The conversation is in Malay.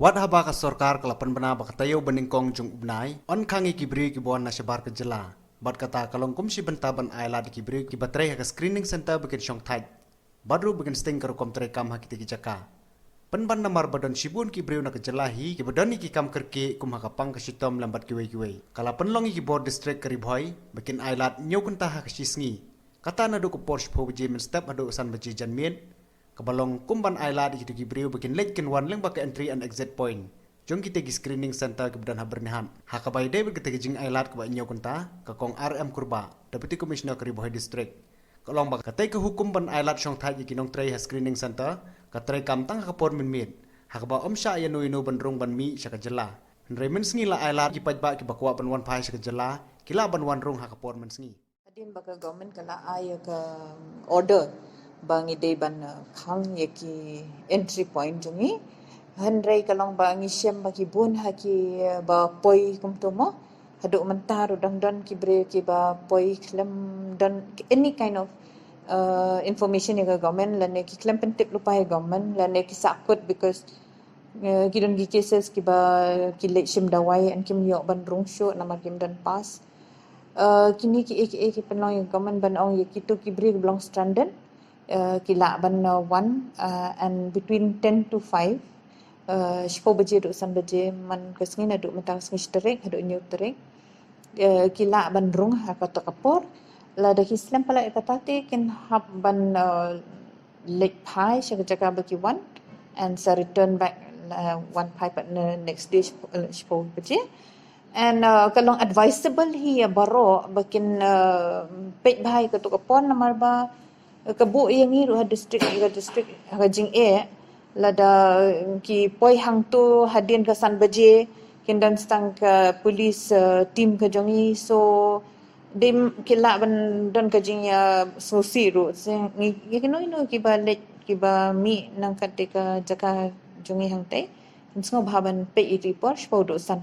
Wat haba ka sorkar kalapan bana bakatayo beningkong jung ubnai on kangi kibri kibuan na syabar ke Jylla. Bat kata kalong kumsi bentaban ayla di kibri kibatrei ha screening center bikin syong tight. Badru bikin sting kerukom terekam ha kita kijaka. Penban namar badan sibun kibri na ke Jylla hi kibadani ki kam kerke kum ha kapang ke sitom lambat kiwei-kiwei. Kala penlongi kibor district keribhoi bikin aylat nyokun ha kesisngi. Kata nadu ke Porsche po beji men step adu usan beji janmien. Kabalong kumban ayla di kita Briew bikin late kin leng baka entry and exit point. Jom kita gi screening center kebedan habernihan. Hakabai day kita jing aylat ke banyo kunta ke kong RM kurba deputy commissioner keribohai district. Kalong baka tay ke hukum ban aylat syong thai gi nong tray ha screening center ka tray kam tang kapor min mit. Hakaba omsha ya no ban rung ban mi sya ka Jylla. Nre men sngi la aylat ki pajba ki bakwa ban wan phai sya ka Jylla kila ban wan rung hakapor men sngi. Adin baka government kala ay ka order bangi day ban khang yaki entry point jungi handrai kalong bangi syam baki bun haki ba poi kumtomo haduk mentar udang don kibre ki ba poi klem don any kind of information yang government lane ki klem pentip lupa government lane ki sakut because kidon gi cases ki ba ki late syam dawai an kim yok ban rung show nama kim dan pass kini ki penlong yang government ban ong yaki tu kibre belong stranded kila ban 1 and between 10 to 5 shpo baje duk san baje man kesngin aduk mentang sengi terik aduk new terik kila ban rung ha kata kapor la da Islam pala kata te kin hab ban lake pai jaga baki 1 and so return back 1 pai but next day shpo baje and kalong advisable hi baro bakin pek bahai kata kapor namar ba kebu yang ni ruh district jing lada ki poi hang tu hadin ke san baje Kyndon Sdang ke polis tim ke jongi so dim kila ban don ke jing ya sosi ru ngi kino kiba mi nang kat ka jaka jongi hang tai semua bahaban pe report spau do san